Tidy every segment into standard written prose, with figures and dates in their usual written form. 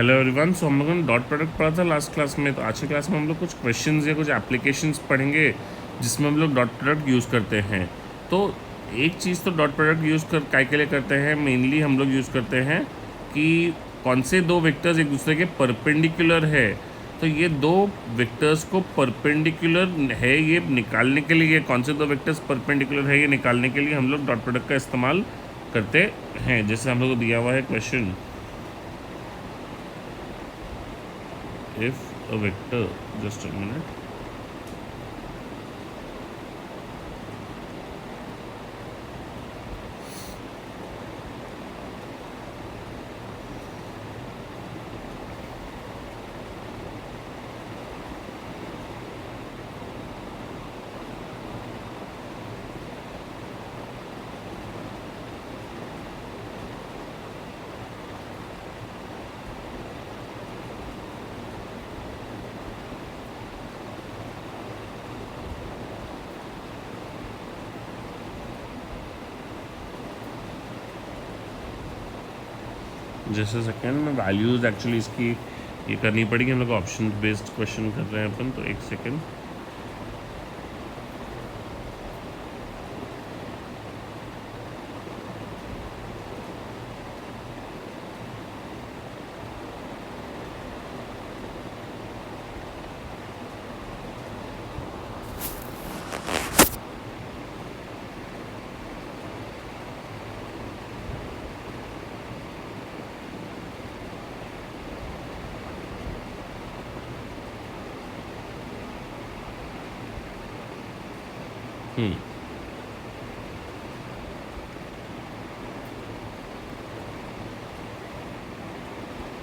Hello everyone. सो हम लोगों ने डॉट प्रोडक्ट पढ़ा था लास्ट क्लास में। तो आज की क्लास में हम लोग कुछ क्वेश्चंस या कुछ एप्लीकेशंस पढ़ेंगे जिसमें हम लोग डॉट प्रोडक्ट यूज़ करते हैं। तो एक चीज़ तो डॉट प्रोडक्ट यूज़ कर काय के लिए करते हैं, मेनली हम लोग यूज़ करते हैं कि कौन से दो वेक्टर्स एक दूसरे के परपेंडिकुलर है। तो ये दो वेक्टर्स को परपेंडिकुलर है ये निकालने के लिए, कौन से दो वेक्टर्स परपेंडिकुलर है ये निकालने के लिए हम लोग डॉट प्रोडक्ट का इस्तेमाल करते हैं। जैसे हम लोग को दिया हुआ है question, if a vector, just a minute, जैसे सेकेंड में वैल्यूज़ एक्चुअली इसकी ये करनी पड़ेगी। हम लोग ऑप्शन बेस्ड क्वेश्चन कर रहे हैं अपन। तो एक सेकेंड,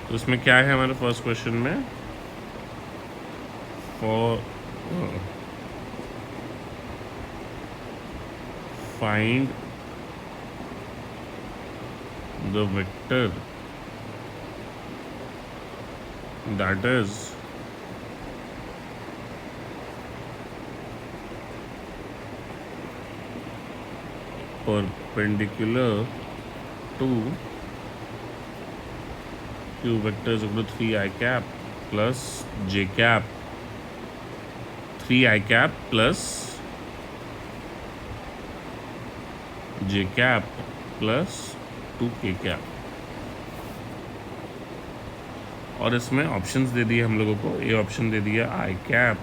तो इसमें क्या है हमारे फर्स्ट क्वेश्चन में, for find the vector that is perpendicular to q vector is equal to 3 I cap plus j cap, 3 I cap plus j cap plus 2 k cap। और इसमें ऑप्शंस दे दिए हम लोगों को। ये ऑप्शन दे दिया I cap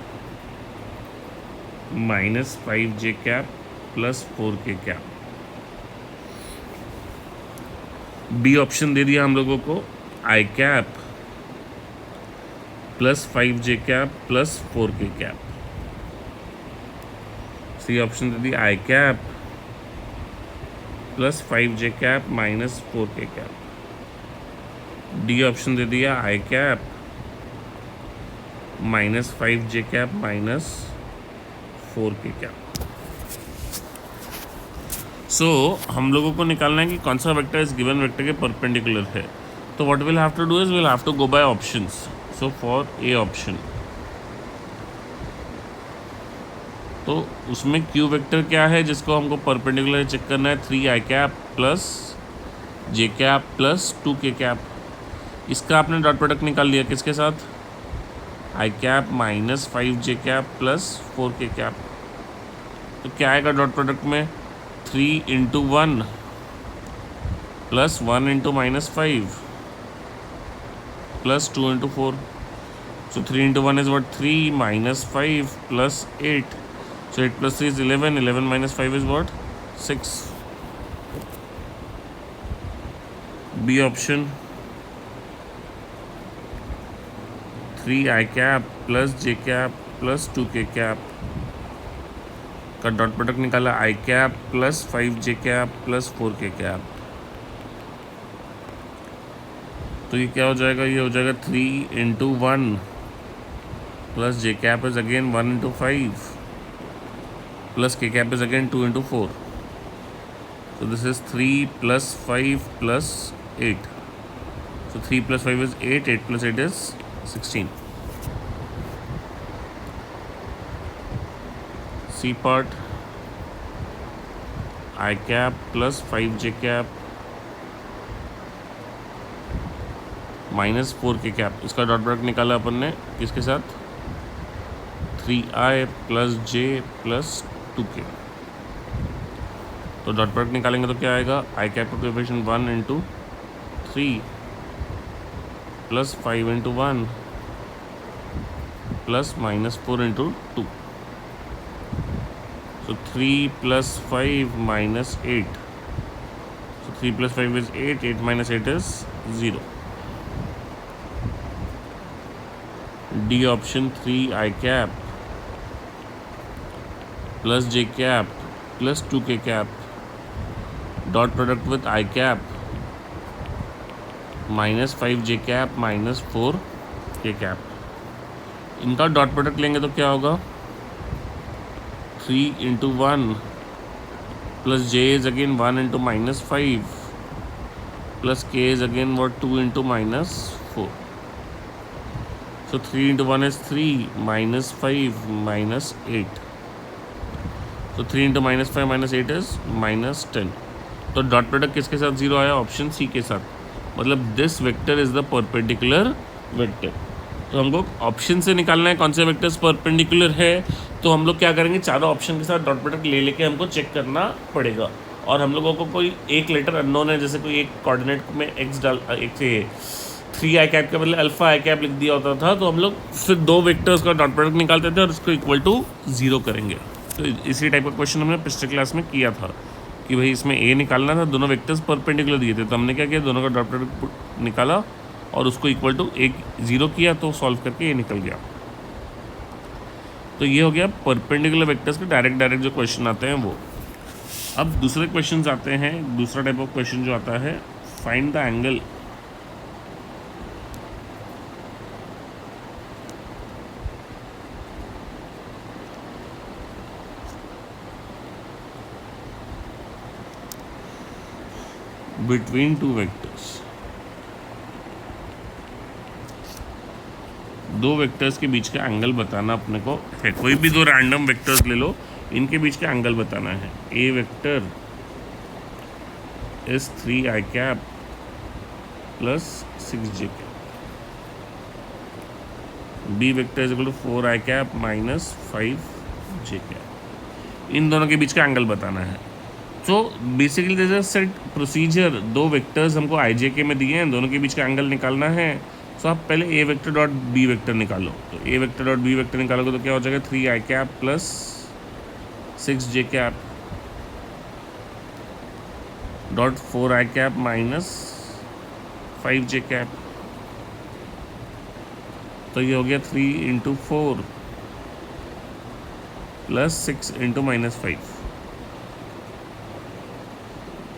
minus 5 j cap plus 4 k cap। B option दे दिया हम लोगों को I cap plus 5 j cap plus 4 k cap। C option दे दिया I cap plus 5 j cap minus 4 k cap। D option दे दिया I cap minus 5 j cap minus 4 k cap। So हम लोगों को निकालना है कि कौन सा वेक्टर इस गिवन वेक्टर के परपेंडिकुलर है। तो what will have to do is will have to go by options. So for A option, तो उसमें क्यू वेक्टर क्या है जिसको हमको परपेंडिकुलर चेक करना है, 3 I cap plus J cap plus 2 k cap। इसका आपने डॉट प्रोडक्ट निकाल लिया किसके साथ, I cap minus 5 j cap plus 4 k cap। तो क्या आएगा डॉट प्रोडक्ट में, 3 into 1 plus 1 into minus 5 plus 2 into 4। So 3 into 1 is what 3 minus 5 plus 8। So 8 plus 3 is 11, 11 minus 5 is what 6। B option, 3 I cap plus J cap plus 2 k cap का dot product निकाला, I cap plus 5 j cap plus 4 k cap। तो ये क्या हो जाएगा, ये हो जाएगा 3 into 1 plus J cap is again 1 into 5 plus k cap is again 2 into 4। So this is 3 plus 5 plus 8. So 3 plus 5 is 8, 8 plus 8 is 16. C part, I cap plus 5 j cap -4 के cap, इसका dot product निकाला अपन ने किसके साथ, 3i + j + 2k। तो dot product निकालेंगे तो क्या आएगा, आई कैप का coefficient 1 × 3 + 5 × 1 + -4 × 2। So 3 + 5 - 8. So 3 + 5 is 8, 8 - 8 is 0. D option 3i cap + j cap + 2k cap dot product with I cap -5j cap -4k cap। इनका डॉट प्रोडक्ट लेंगे तो क्या होगा, 3 × 1 + j is again 1 × -5 + k is again what, 2 × -4। So 3 × 1 is 3 -5 -8। तो 3 × -5 -8 is -10। तो dot product किसके साथ 0 आया, ऑप्शन सी के साथ, मतलब this vector is the perpendicular vector. तो हमको ऑप्शन से निकालना है कौन से वेक्टर्स परपेंडिकुलर है। तो हम लोग क्या करेंगे, चारों ऑप्शन के साथ डॉट प्रोडक्ट ले लेके हमको चेक करना पड़ेगा। और हम लोगों को कोई एक लेटर अननोन है, जैसे कोई एक कोऑर्डिनेट में एक्स डाल, एक से 3i कैप के बदले अल्फा आई कैप लिख दिया होता था, तो हम लोग फिर दो वेक्टर्स का डॉट प्रोडक्ट निकालते थे और उसको इक्वल टू 0 करेंगे। तो इसी टाइप का क्वेश्चन हमने पिछले क्लास में किया था कि भाई इसमें ए निकालना था, दोनों वेक्टर्स परपेंडिकुलर दिए थे, तो हमने क्या किया, दोनों का डॉट प्रोडक्ट निकाला और उसको इक्वल टू एक 0 किया, तो सॉल्व करके ये निकल गया। तो ये हो गया परपेंडिकुलर वेक्टर्स के डायरेक्ट जो क्वेश्चन आते हैं वो। अब दूसरे क्वेश्चन आते हैं, दूसरा टाइप ऑफ क्वेश्चन जो आता है, find the angle between two vectors. दो वेक्टर्स के बीच का एंगल बताना अपने को है। कोई भी दो रैंडम वेक्टर्स ले लो, इनके बीच का एंगल बताना है। A vector is 3i cap + 6j cap, B vector is equal to 4i cap - 5j cap. इन दोनों के बीच का एंगल बताना है। तो basically this is set procedure, दो वेक्टर्स हमको आई जे के में दिए हैं, दोनों के बीच का एंगल निकालना है। सो आप पहले ए वेक्टर डॉट बी वेक्टर निकालो। तो ए वेक्टर डॉट बी वेक्टर निकालोगे तो क्या हो जाएगा, 3i cap + 6j cap dot 4i cap - 5j cap. तो ये हो गया 3 × 4 + 6 × -5।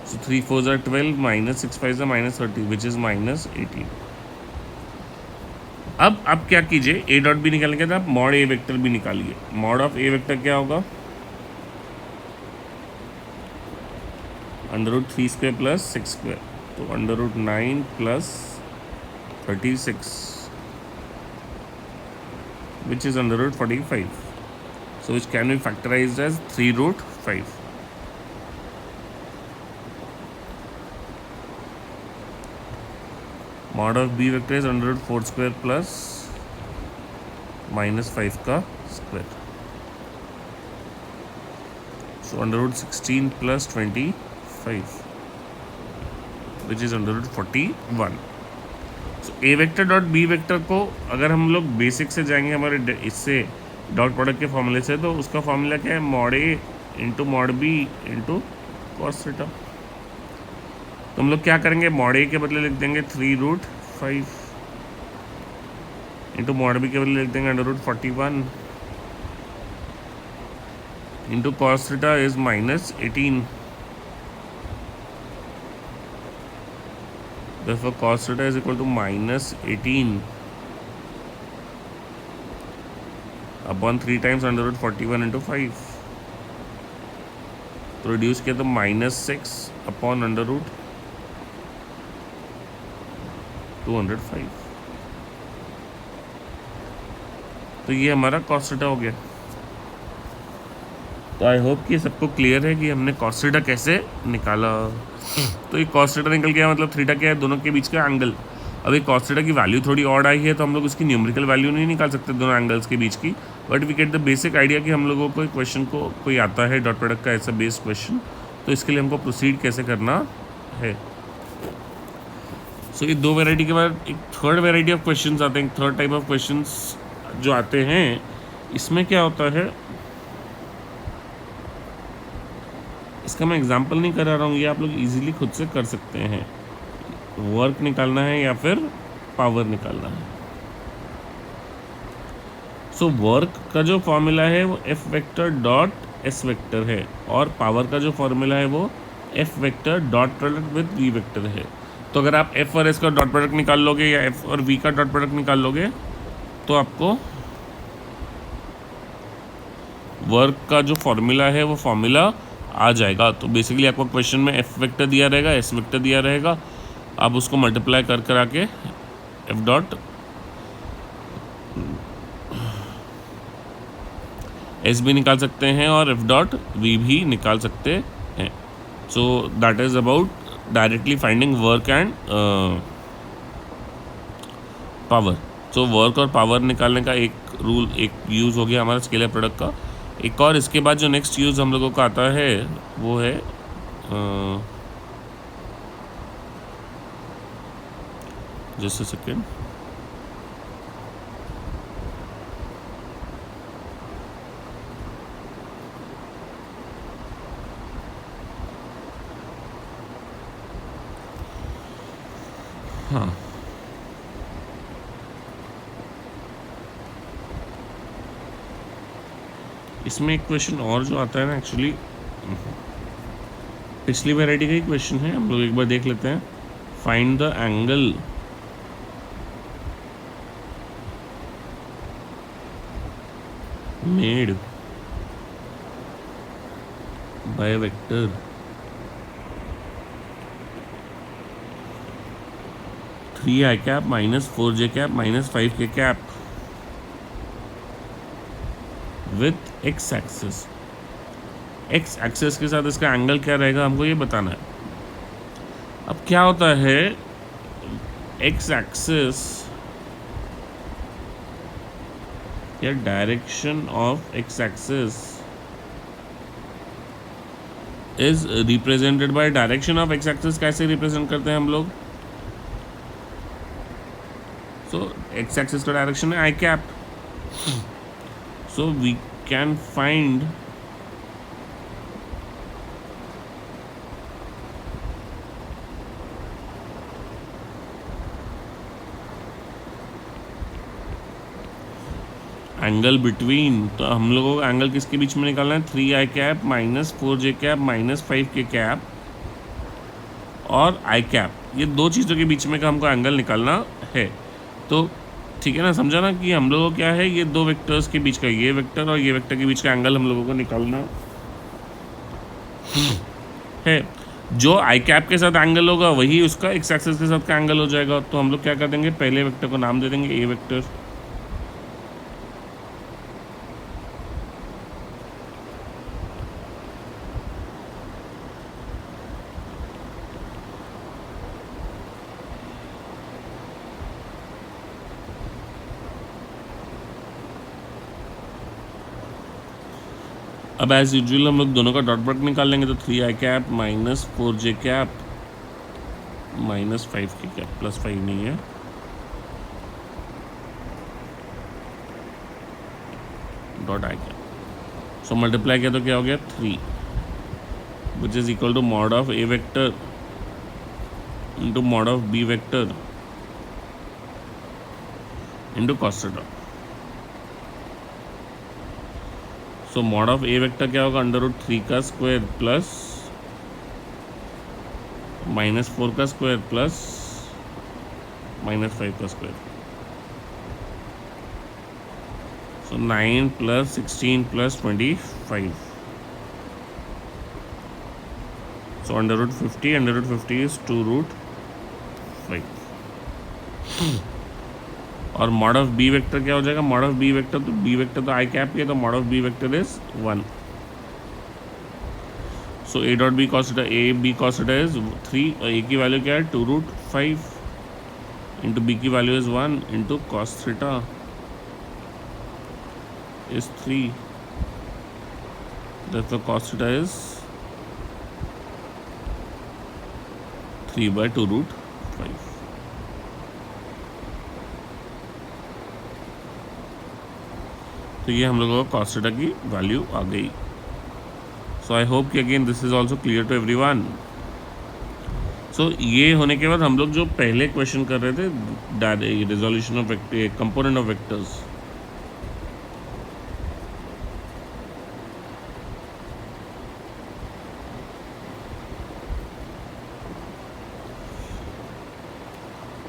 So 3 4s are 12 - 6 5s are -30 which is -18। अब आप क्या कीजिए, ए डॉट बी निकालने के बाद आप मॉड ए वेक्टर भी निकालिए। मॉड ऑफ ए वेक्टर क्या होगा, √3² + 6², तो √9 + 36 which is √45, so which can be factorized as 3√5। Mod of B vector is √4² + -5 का square, so √16 + 25 which is √41। So A vector dot B vector को अगर हम लोग बेसिक से जाएंगे हमारे इससे डॉट प्रोडक्ट के फॉर्मूले से, तो उसका फॉर्मूला क्या है, मॉड ए × मॉड बी × cos थीटा। तो हम लोग क्या करेंगे, मॉड ए के बदले लिख देंगे 3√5 × मॉड बी के बदले लिख देंगे √41 × cos theta is -18। Therefore cos theta is equal to -18 upon 3 times √41 × 5। तो रिड्यूस किया तो -6 अपॉन √205। तो ये हमारा cos थीटा हो गया। तो आई होप कि सबको क्लियर है कि हमने cos थीटा कैसे निकाला। तो ये cos थीटा निकल गया, मतलब थीटा क्या है, दोनों के बीच का एंगल। अब एक cos थीटा की वैल्यू थोड़ी ऑड आई है तो हम लोग उसकी न्यूमेरिकल वैल्यू नहीं निकाल सकते दोनों एंगल्स के बीच की, but we get the basic idea कि हम लोगों को एक क्वेश्चन को कोई आता है डॉट प्रोडक्ट का ऐसा बेस्ड क्वेश्चन, तो इसके लिए हमको प्रोसीड कैसे करना है। सो ये दो वेराइटी के बाद एक थर्ड वेराइटी ऑफ क्वेश्चंस आते हैं, थर्ड टाइप ऑफ क्वेश्चंस जो आते हैं। इसमें क्या होता है, इसका मैं एग्जांपल नहीं करा रहा हूँ, ये आप लोग इजीली खुद से कर सकते हैं। वर्क निकालना है या फिर पावर निकालना है। सो वर्क का जो फॉर्मूला है वो F vector dot S vector है, और पावर का जो फॉर्मूला है वो F vector dot product with V vector है। तो अगर आप एफ और एस का डॉट प्रोडक्ट निकाल लोगे या एफ और वी का डॉट प्रोडक्ट निकाल लोगे तो आपको वर्क का जो फॉर्मूला है वो फॉर्मूला आ जाएगा। तो बेसिकली आपको क्वेश्चन में एफ वेक्टर दिया रहेगा, एस वेक्टर दिया रहेगा, आप उसको मल्टीप्लाई कर करा के एफ डॉट एस भी निकाल सकते हैं और एफ डॉट वी भी निकाल सकते हैं। So that is about directly finding work and power. So work और पावर निकालने का एक रूल, एक यूज़ हो गया हमारा स्केलर प्रोडक्ट का। एक और इसके बाद जो नेक्स्ट यूज़ हम लोगों का आता है वो है जस्ट अ सेकेंड, हाँ इसमें एक क्वेश्चन और जो आता है ना, एक्चुअली पिछली वैरायटी का ही क्वेश्चन है, हम लोग एक बार देख लेते हैं। Find the angle made by vector 3i cap minus 4j cap minus 5k cap with x axis. X axis के साथ इसका एंगल क्या रहेगा हमको ये बताना है। अब क्या होता है, एक्स एक्सिस या direction of X axis is represented by direction of X axis. कैसे रिप्रेजेंट करते हैं हम लोग, सो एक्स एक्सिस का डायरेक्शन है I cap, so we can find angle between. तो हम लोगों को एंगल किसके बीच में निकालना है, 3i cap minus 4j cap minus 5k cap और आई कैप, ये दो चीज़ों के बीच में का हमको एंगल निकालना है। तो ठीक है ना, समझा ना कि हम लोगों को क्या है, ये दो वेक्टर्स के बीच का, ये वेक्टर और ये वेक्टर के बीच का एंगल हम लोगों को निकालना है। जो आई कैप के साथ एंगल होगा वही उसका एक्स एक्सिस के साथ का एंगल हो जाएगा। तो हम लोग क्या कर देंगे, पहले वेक्टर को नाम दे देंगे ए वेक्टर, अब एज यूजुअल हम लोग दोनों का डॉट प्रोडक्ट निकाल लेंगे। तो 3i cap minus 4j cap minus 5k cap, plus 5 नहीं है, dot i cap. So multiply किया तो क्या हो गया 3, which is equal to mod of A vector into mod of B vector into cos theta. So mod of A vector क्या होगा, under root 3 का स्क्वायर प्लस माइनस 4 का square plus minus 5 का square. So 9 plus 16 plus 25। So under root 50 is 2 root 5। और mod of B vector क्या हो जाएगा, mod of B vector, तो बी वेक्टर तो आई कैप है, तो mod of B vector is 1। So a dot b cos theta, a b cos theta is 3 और a की वैल्यू क्या है 2 रूट 5। इंटू बी की value is 1 into cos theta is 3, therefore cos theta is 3/2√5. तो ये हम लोगों को cos theta की वैल्यू आ गई. सो आई होप कि again this is also clear to everyone. So ये होने के बाद हम लोग जो पहले क्वेश्चन कर रहे थे, resolution of component of vectors,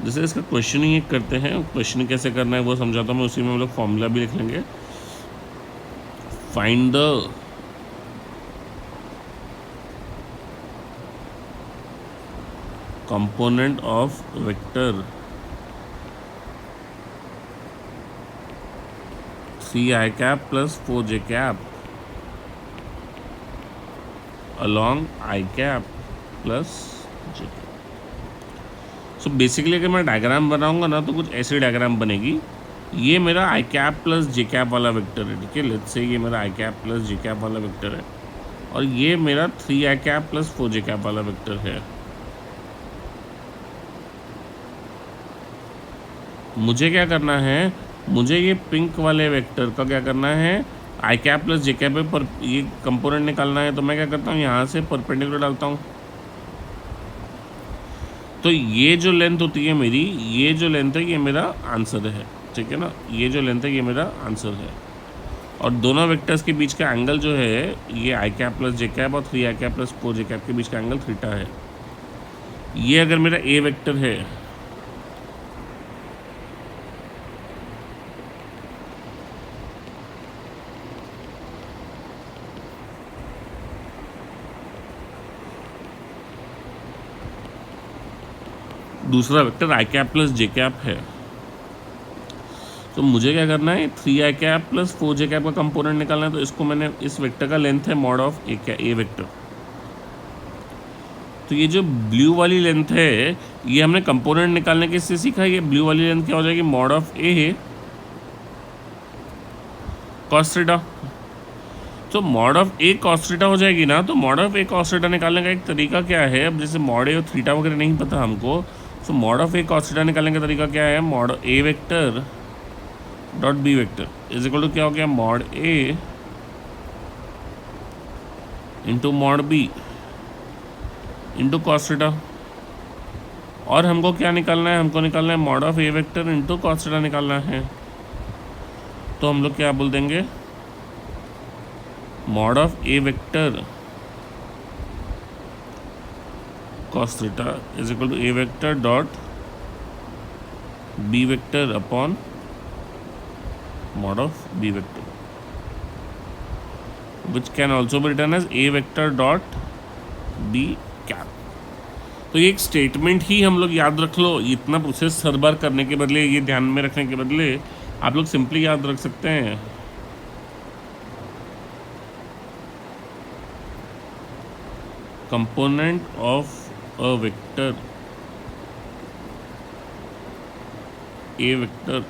जैसे इसका क्वेश्चनिंग एक करते हैं. क्वेश्चनिंग कैसे करना है वो समझाता हूँ मैं. उसी में हम लोग फॉर्मूला भी लिख लेंगे. Find the component of vector 3i cap plus 4j cap along i cap plus j cap. So basically अगर मैं डायग्राम बनाऊंगा ना तो कुछ ऐसी डायग्राम बनेगी. ये मेरा आई कैप प्लस जे कैप वाला वेक्टर है. ठीक है, लेट्स से ये मेरा आई कैप प्लस जे कैप वाला वेक्टर है और ये मेरा 3i cap plus 4j cap वाला वेक्टर है. मुझे क्या करना है, मुझे ये पिंक वाले वेक्टर का क्या करना है, I cap plus J cap पर ये कंपोनेंट निकालना है. तो मैं क्या करता हूँ, यहाँ से परपेंडिकुलर डालता हूँ. तो ये जो लेंथ होती है मेरी, ये जो लेंथ है ये मेरा आंसर है. ठीक है ना, ये जो लेंथ है ये मेरा आंसर है. और दोनों वेक्टर्स के बीच का एंगल जो है ये आई कैप प्लस जे कैप और 3i cap plus 4j cap के बीच का एंगल थीटा है. ये अगर मेरा ए वेक्टर है, दूसरा वेक्टर आई कैप प्लस जे कैप है, तो मुझे क्या करना है, 3i cap plus 4j cap का कंपोनेंट निकालना है. तो इसको मैंने, इस वेक्टर का लेंथ है मॉड ऑफ ए वेक्टर. तो ये जो ब्लू वाली लेंथ है ये हमने कंपोनेंट निकालने के इससे सीखा. ये ब्लू वाली लेंथ क्या हो जाएगी, mod of A cos theta. तो mod of A cos theta हो जाएगी ना. तो mod of A cos theta निकालने का एक तरीका क्या है, अब जैसे मॉड ए और थीटा वगैरह नहीं पता हमको, तो mod of A cos theta निकालने का तरीका क्या है, mod A vector dot B vector is equal to क्या हो गया, mod A into mod B into cos theta. और हमको क्या निकालना है, हमको निकालना है mod of A vector into cos theta निकालना है. तो हम लोग क्या बोल देंगे, mod of A vector cos theta is equal to A vector dot B vector upon mod of b vector, which can also be written as a vector dot b cap. तो ये एक स्टेटमेंट ही हम लोग याद रख लो. इतना process हर बार करने के बदले, ये ध्यान में रखने के बदले आप लोग सिंपली याद रख सकते हैं. Component of a vector A vector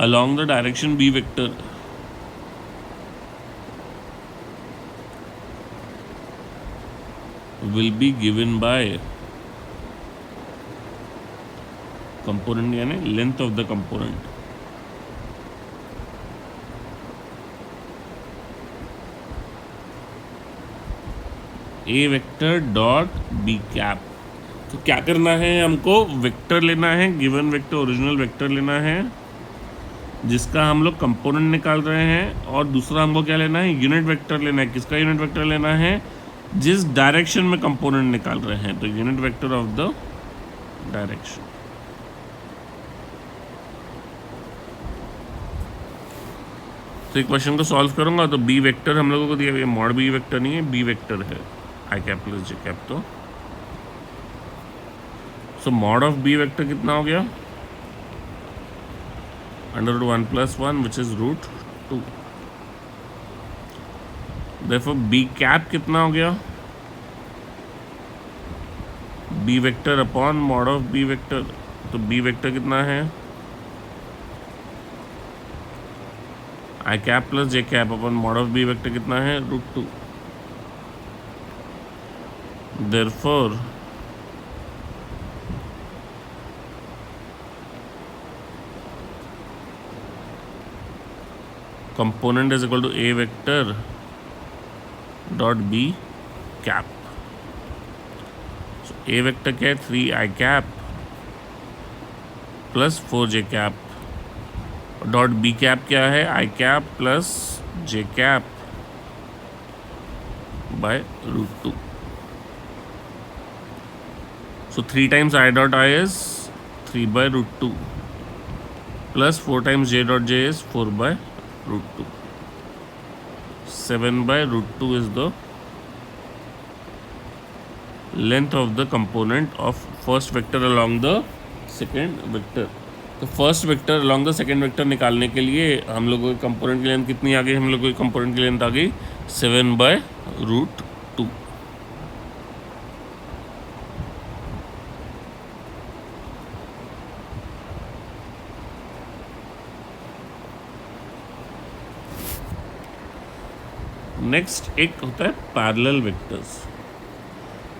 along the direction b vector will be given by component यानी length of the component. a vector dot b cap. तो क्या करना है, हमको वेक्टर लेना है, गिवन वेक्टर, ओरिजिनल वेक्टर लेना है जिसका हम लोग कंपोनेंट निकाल रहे हैं. और दूसरा हमको क्या लेना है, यूनिट वेक्टर लेना है. किसका यूनिट वेक्टर लेना है, जिस डायरेक्शन में कंपोनेंट निकाल रहे हैं. तो unit vector of the direction. तो क्वेश्चन को सॉल्व करूंगा तो बी वेक्टर हम लोगों को दिया, मॉड बी वेक्टर नहीं है, बी वेक्टर है I cap plus J cap. तो so mod of B vector कितना हो गया, under root 1 + 1 which is √2. Therefore B cap कितना हो गया, B vector upon mod of B vector. तो बी वेक्टर कितना है, I cap plus J cap upon mod of B vector कितना है, √2। Therefore component is equal to a vector dot b cap। so a vector क्या है, 3i cap plus 4j cap, dot b cap क्या है, i cap प्लस j cap by √2। so 3 times i dot i is 3 by √2 plus 4 times j dot j is 4 by √2। 7 by √2 is the length of the component of first vector along the second vector। तो first vector along the second vector निकालने के लिए हम लोगों के component की length कितनी आ गई, हम लोगों की कंपोनेंट की लेंथ आ गई 7 by √2। नेक्स्ट एक होता है पैरेलल वेक्टर्स।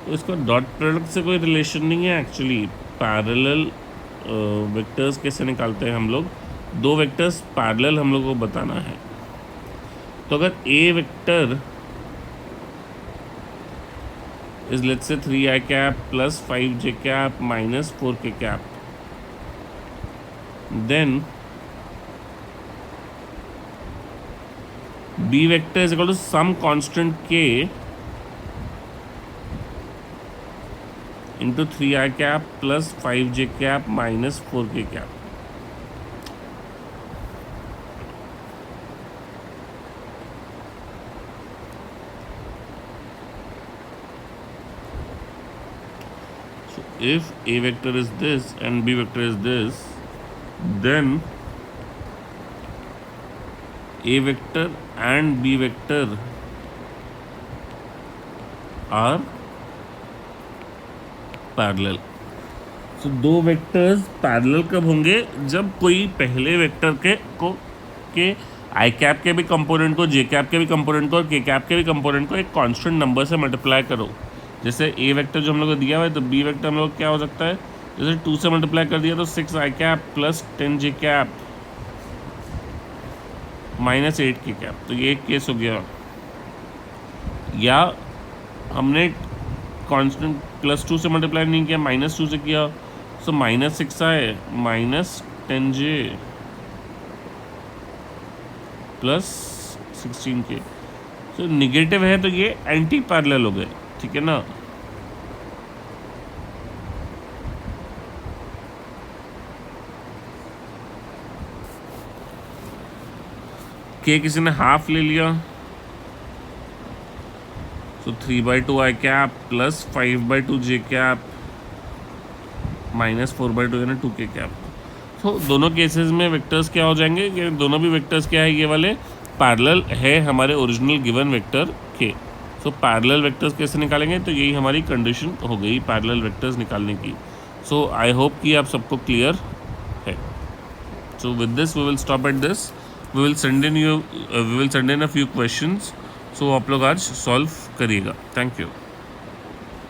तो इसका डॉट प्रोडक्ट से कोई रिलेशन नहीं है एक्चुअली। पैरेलल वेक्टर्स कैसे निकालते हैं हम लोग, दो वेक्टर्स पैरेलल हम लोग को बताना है। तो अगर ए vector is let's say 3i cap plus 5j cap minus 4k cap, then b vector is equal to some constant k into 3i cap plus 5j cap minus 4k cap। so if a vector is this and b vector is this, then a vector and b vector are parallel। so दो vectors parallel कब होंगे, जब कोई पहले vector के आई cap के भी component को, जे कैप के भी कंपोनेंट को और के कैप के भी कंपोनेंट को एक कांस्टेंट नंबर से मल्टीप्लाई करो। जैसे ए वेक्टर जो हम लोग को दिया हुआ है, तो बी वेक्टर हम लोग क्या हो सकता है, जैसे 2 से मल्टीप्लाई कर दिया तो 6i cap plus 10j cap minus 8k cap. तो ये एक केस हो गया। या हमने कांस्टेंट +2 से मल्टीप्लाई नहीं किया, -2 से किया, सो -6 आए माइनस 10j प्लस 16k। तो निगेटिव है तो ये एंटी पैरेलल हो गए, ठीक है ना। के किसी ने हाफ ले लिया, तो 3/2 i cap plus 5/2 j cap minus 4/2 यानी 2k कैप। तो दोनों केसेस में वेक्टर्स क्या हो जाएंगे कि दोनों भी वेक्टर्स क्या है, ये वाले पैरेलल है हमारे ओरिजिनल गिवन वेक्टर के। सो पैरेलल वेक्टर्स कैसे निकालेंगे, तो यही हमारी कंडीशन हो गई पैरेलल वेक्टर्स निकालने की। सो आई होप कि आप सबको क्लियर है। So with this we will stop at this. we will send in a few questions, so आप लोग आज सॉल्व करिएगा। Thank you.